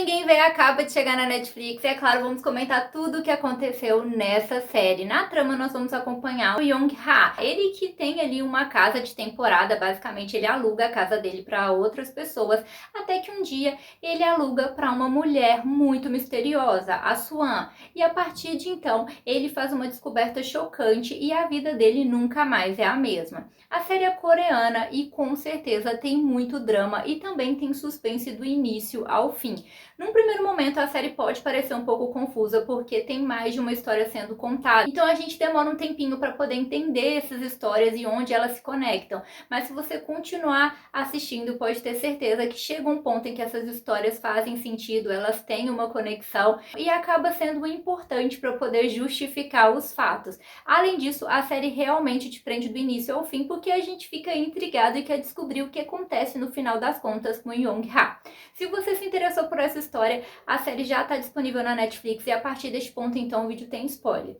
Ninguém Vê acaba de chegar na Netflix e, é claro, vamos comentar tudo o que aconteceu nessa série. Na trama, nós vamos acompanhar o Young-ha. Ele que tem ali uma casa de temporada, basicamente ele aluga a casa dele para outras pessoas, até que um dia ele aluga para uma mulher muito misteriosa, a Swan. E a partir de então, ele faz uma descoberta chocante e a vida dele nunca mais é a mesma. A série é coreana e com certeza tem muito drama e também tem suspense do início ao fim. Num primeiro momento, a série pode parecer um pouco confusa porque tem mais de uma história sendo contada. Então a gente demora um tempinho para poder entender essas histórias e onde elas se conectam. Mas se você continuar assistindo, pode ter certeza que chega um ponto em que essas histórias fazem sentido, elas têm uma conexão e acaba sendo importante para poder justificar os fatos. Além disso, a série realmente te prende do início ao fim porque a gente fica intrigado e quer descobrir o que acontece no final das contas com Young-ha. Se você se interessou por essa história, a série já está disponível na Netflix e a partir deste ponto, então, o vídeo tem spoiler.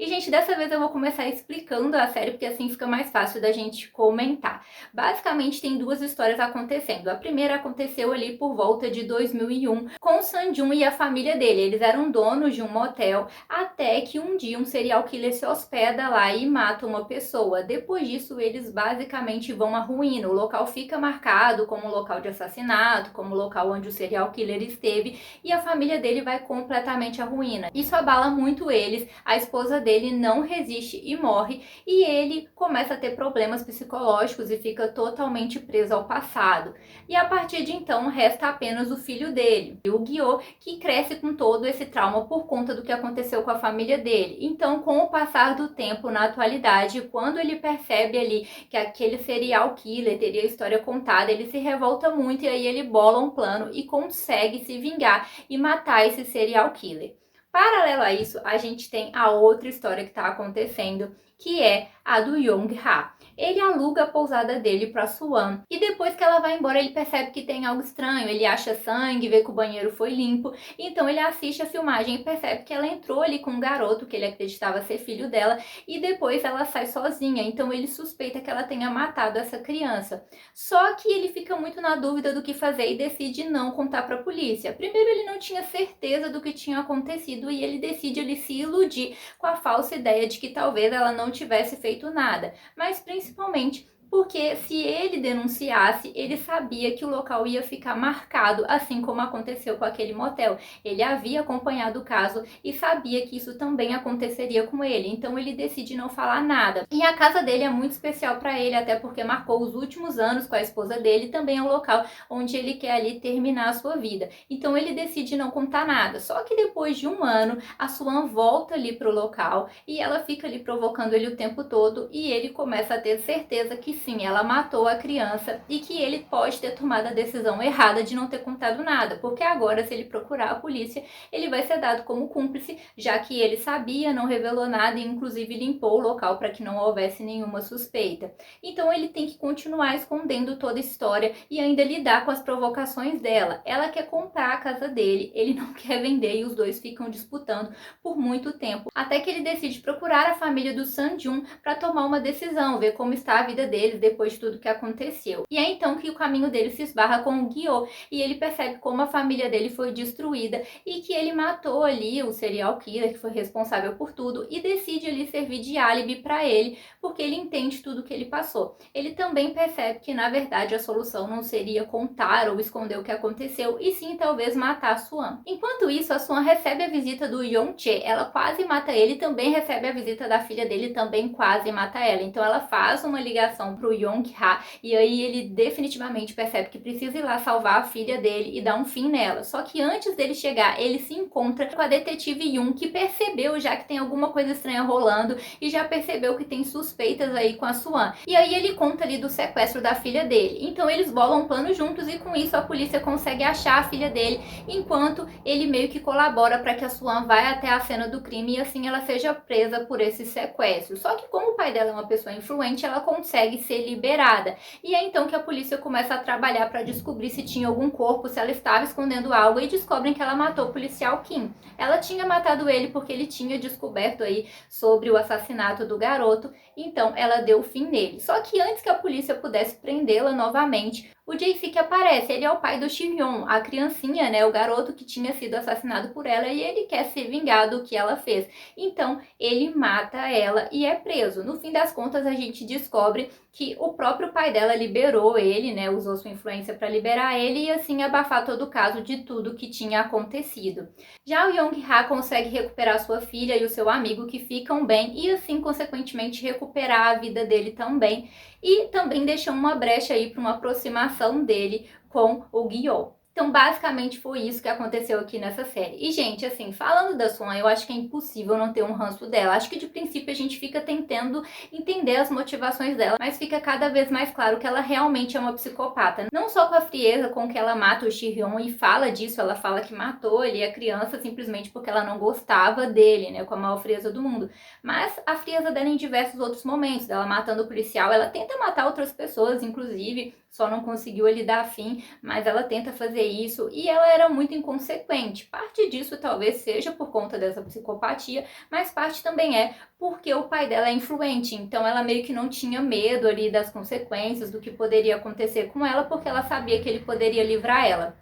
E, gente, dessa vez eu vou começar explicando a série, porque assim fica mais fácil da gente comentar. Basicamente, tem duas histórias acontecendo. A primeira aconteceu ali por volta de 2001, com o Sang-joon e a família dele. Eles eram donos de um motel, até que um dia um serial killer se hospeda lá e mata uma pessoa. Depois disso, eles basicamente vão à ruína. O local fica marcado como um local de assassinato, como o local onde o serial killer esteve, e a família dele vai completamente à ruína. Isso abala muito eles. A esposa dele não resiste e morre, e ele começa a ter problemas psicológicos e fica totalmente preso ao passado. E a partir de então, resta apenas o filho dele, o Gyo, que cresce com todo esse trauma por conta do que aconteceu com a família dele. Então, com o passar do tempo, na atualidade, quando ele percebe ali que aquele serial killer teria a história contada, ele se revolta muito e aí ele bola um plano e consegue se vingar e matar esse serial killer. Paralelo a isso, a gente tem a outra história que está acontecendo, que é a do Young-ha. Ele aluga a pousada dele para Swan e depois que ela vai embora ele percebe que tem algo estranho, ele acha sangue, vê que o banheiro foi limpo, então ele assiste a filmagem e percebe que ela entrou ali com um garoto que ele acreditava ser filho dela e depois ela sai sozinha, então ele suspeita que ela tenha matado essa criança. Só que ele fica muito na dúvida do que fazer e decide não contar para a polícia. Primeiro, ele não tinha certeza do que tinha acontecido e ele decide ali se iludir com a falsa ideia de que talvez ela não tivesse feito nada, mas principalmente porque se ele denunciasse, ele sabia que o local ia ficar marcado, assim como aconteceu com aquele motel. Ele havia acompanhado o caso e sabia que isso também aconteceria com ele, então ele decide não falar nada. E a casa dele é muito especial para ele, até porque marcou os últimos anos com a esposa dele e também é um local onde ele quer ali terminar a sua vida. Então ele decide não contar nada. Só que depois de um ano, a Swan volta ali para o local e ela fica ali provocando ele o tempo todo e ele começa a ter certeza que sim, ela matou a criança e que ele pode ter tomado a decisão errada de não ter contado nada, porque agora, se ele procurar a polícia, ele vai ser dado como cúmplice, já que ele sabia, não revelou nada e inclusive limpou o local para que não houvesse nenhuma suspeita. Então ele tem que continuar escondendo toda a história e ainda lidar com as provocações dela. Ela quer comprar a casa dele, ele não quer vender e os dois ficam disputando por muito tempo, até que ele decide procurar a família do Sang-joon para tomar uma decisão, ver como está a vida dele depois de tudo que aconteceu. E é então que o caminho dele se esbarra com o Gyo e ele percebe como a família dele foi destruída e que ele matou ali o serial killer que foi responsável por tudo e decide ali servir de álibi para ele, porque ele entende tudo que ele passou. Ele também percebe que na verdade a solução não seria contar ou esconder o que aconteceu e sim talvez matar a Swan. Enquanto isso, a Swan recebe a visita do Young-chae, ela quase mata ele e também recebe a visita da filha dele, também quase mata ela. Então ela faz uma ligação pro Young-ha e aí ele definitivamente percebe que precisa ir lá salvar a filha dele e dar um fim nela. Só que antes dele chegar, ele se encontra com a detetive Yoon, que percebeu já que tem alguma coisa estranha rolando e já percebeu que tem suspeitas aí com a Swan. E aí ele conta ali do sequestro da filha dele. Então eles bolam um plano juntos e com isso a polícia consegue achar a filha dele, enquanto ele meio que colabora para que a Swan vá até a cena do crime e assim ela seja presa por esse sequestro. Só que como o pai dela é uma pessoa influente, ela consegue ser liberada. E é então que a polícia começa a trabalhar para descobrir se tinha algum corpo, se ela estava escondendo algo, e descobrem que ela matou o policial Kim. Ela tinha matado ele porque ele tinha descoberto aí sobre o assassinato do garoto, então ela deu fim nele. Só que antes que a polícia pudesse prendê-la novamente, o Jae-sik aparece, ele é o pai do Shin-yeon, a criancinha, né, o garoto que tinha sido assassinado por ela e ele quer se vingar do que ela fez. Então, ele mata ela e é preso. No fim das contas, a gente descobre que o próprio pai dela liberou ele, né, usou sua influência para liberar ele e assim abafar todo o caso de tudo que tinha acontecido. Já o Yong-ha consegue recuperar sua filha e o seu amigo que ficam bem e assim, consequentemente, recuperar a vida dele também e também deixou uma brecha aí para uma aproximação dele com o Gyo. Então, basicamente, foi isso que aconteceu aqui nessa série. E, gente, assim, falando da Swan, eu acho que é impossível não ter um ranço dela. Acho que, de princípio, a gente fica tentando entender as motivações dela, mas fica cada vez mais claro que ela realmente é uma psicopata. Não só com a frieza com que ela mata o Ji-hyun e fala disso, ela fala que matou ele, a criança, simplesmente porque ela não gostava dele, né, com a maior frieza do mundo. Mas a frieza dela em diversos outros momentos, dela matando o policial, ela tenta matar outras pessoas, inclusive, só não conseguiu ali dar fim, mas ela tenta fazer isso e ela era muito inconsequente. Parte disso talvez seja por conta dessa psicopatia, mas parte também é porque o pai dela é influente, então ela meio que não tinha medo ali das consequências, do que poderia acontecer com ela, porque ela sabia que ele poderia livrar ela.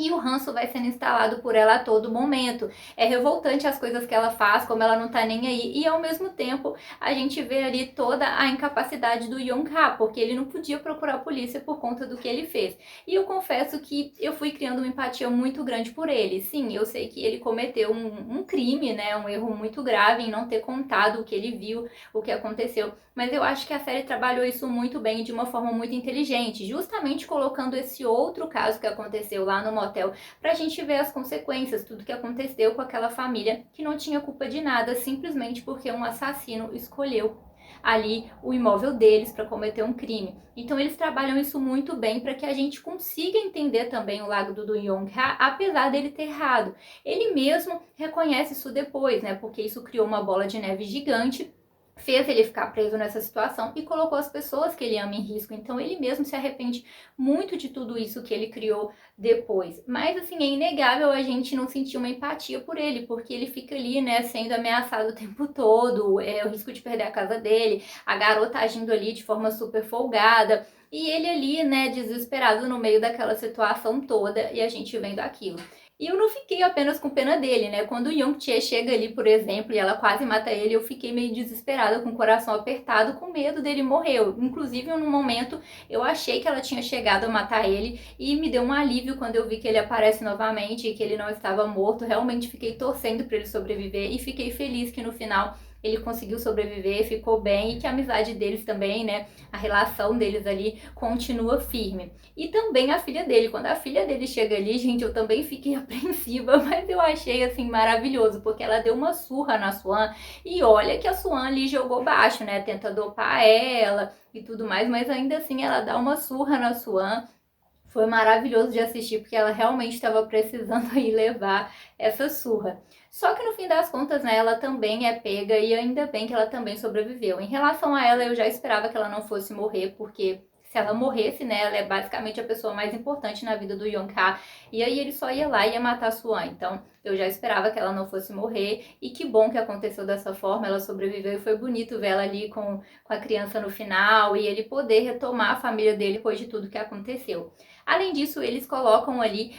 E o ranço vai sendo instalado por ela a todo momento. É revoltante as coisas que ela faz, como ela não tá nem aí. E ao mesmo tempo, a gente vê ali toda a incapacidade do Yong-ha, porque ele não podia procurar a polícia por conta do que ele fez. E eu confesso que eu fui criando uma empatia muito grande por ele. Sim, eu sei que ele cometeu um crime, né? Um erro muito grave em não ter contado o que ele viu, o que aconteceu. Mas eu acho que a série trabalhou isso muito bem, de uma forma muito inteligente, justamente colocando esse outro caso que aconteceu lá no motel, pra gente ver as consequências, tudo que aconteceu com aquela família que não tinha culpa de nada, simplesmente porque um assassino escolheu ali o imóvel deles para cometer um crime. Então eles trabalham isso muito bem para que a gente consiga entender também o lado do Yong-ha, apesar dele ter errado. Ele mesmo reconhece isso depois, né? Porque isso criou uma bola de neve gigante, fez ele ficar preso nessa situação e colocou as pessoas que ele ama em risco. Então ele mesmo se arrepende muito de tudo isso que ele criou depois. Mas assim, é inegável a gente não sentir uma empatia por ele, porque ele fica ali, né, sendo ameaçado o tempo todo, o risco de perder a casa dele, a garota agindo ali de forma super folgada, e ele ali, né, desesperado no meio daquela situação toda, e a gente vendo aquilo. E eu não fiquei apenas com pena dele, né? Quando o Young Chie chega ali, por exemplo, e ela quase mata ele, eu fiquei meio desesperada, com o coração apertado, com medo dele morrer. Inclusive, num momento, eu achei que ela tinha chegado a matar ele e me deu um alívio quando eu vi que ele aparece novamente e que ele não estava morto. Realmente fiquei torcendo para ele sobreviver e fiquei feliz que no final ele conseguiu sobreviver, ficou bem e que a amizade deles também, né, a relação deles ali continua firme. E também a filha dele, quando a filha dele chega ali, gente, eu também fiquei apreensiva, mas eu achei assim maravilhoso, porque ela deu uma surra na Swan e olha que a Swan ali jogou baixo, né, tenta dopar ela e tudo mais, mas ainda assim ela dá uma surra na Swan. Foi maravilhoso de assistir, porque ela realmente estava precisando aí levar essa surra. Só que no fim das contas, né, ela também é pega e ainda bem que ela também sobreviveu. Em relação a ela, eu já esperava que ela não fosse morrer, porque se ela morresse, né, ela é basicamente a pessoa mais importante na vida do Yong-ha, e aí ele só ia lá e ia matar a Swan. Então, eu já esperava que ela não fosse morrer, e que bom que aconteceu dessa forma, ela sobreviveu, e foi bonito ver ela ali com a criança no final, e ele poder retomar a família dele depois de tudo que aconteceu. Além disso, eles colocam ali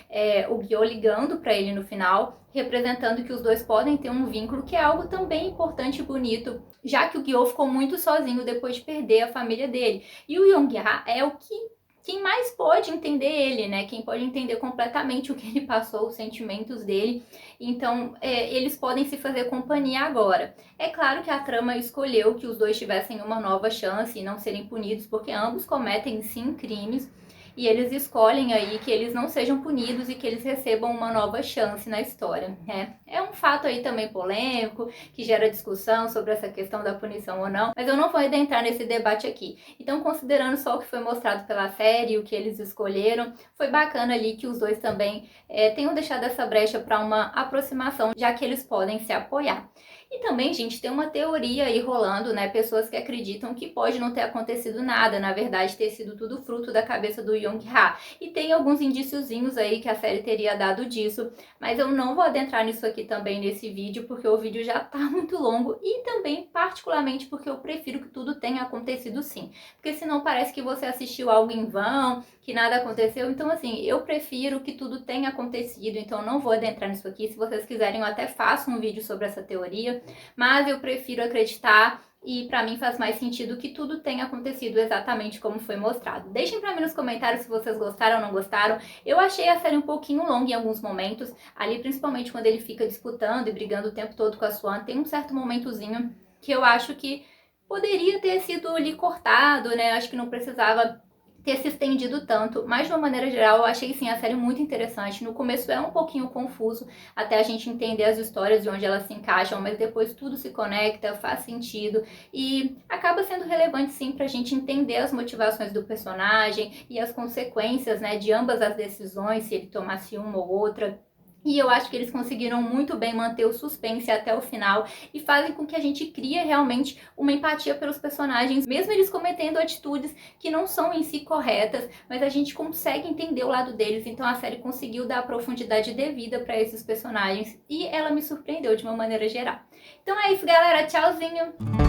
o Gyo ligando para ele no final, representando que os dois podem ter um vínculo, que é algo também importante e bonito, já que o Gyo ficou muito sozinho depois de perder a família dele. E o Yong-ha é o que quem mais pode entender ele, né? Quem pode entender completamente o que ele passou, os sentimentos dele. Então, eles podem se fazer companhia agora. É claro que a trama escolheu que os dois tivessem uma nova chance e não serem punidos, porque ambos cometem sim crimes. E eles escolhem aí que eles não sejam punidos e que eles recebam uma nova chance na história, né? É um fato aí também polêmico, que gera discussão sobre essa questão da punição ou não, mas eu não vou adentrar nesse debate aqui. Então, considerando só o que foi mostrado pela série, o que eles escolheram, foi bacana ali que os dois também tenham deixado essa brecha para uma aproximação, já que eles podem se apoiar. E também, gente, tem uma teoria aí rolando, né? Pessoas que acreditam que pode não ter acontecido nada, na verdade ter sido tudo fruto da cabeça do Young-ha. E tem alguns indiciozinhos aí que a série teria dado disso, mas eu não vou adentrar nisso aqui também nesse vídeo, porque o vídeo já tá muito longo e também particularmente porque eu prefiro que tudo tenha acontecido sim. Porque senão parece que você assistiu algo em vão, que nada aconteceu. Então assim, eu prefiro que tudo tenha acontecido, então não vou adentrar nisso aqui. Se vocês quiserem eu até faço um vídeo sobre essa teoria, mas eu prefiro acreditar e pra mim faz mais sentido que tudo tenha acontecido exatamente como foi mostrado. Deixem pra mim nos comentários se vocês gostaram ou não gostaram. Eu achei a série um pouquinho longa em alguns momentos, ali principalmente quando ele fica disputando e brigando o tempo todo com a Swan, tem um certo momentozinho que eu acho que poderia ter sido ali cortado, né? Acho que não precisava ter se estendido tanto, mas de uma maneira geral eu achei sim a série muito interessante. No começo é um pouquinho confuso até a gente entender as histórias de onde elas se encaixam, mas depois tudo se conecta, faz sentido e acaba sendo relevante sim pra gente entender as motivações do personagem e as consequências, né, de ambas as decisões, se ele tomasse uma ou outra. E eu acho que eles conseguiram muito bem manter o suspense até o final e fazem com que a gente crie realmente uma empatia pelos personagens, mesmo eles cometendo atitudes que não são em si corretas, mas a gente consegue entender o lado deles, então a série conseguiu dar a profundidade devida para esses personagens e ela me surpreendeu de uma maneira geral. Então é isso, galera, tchauzinho!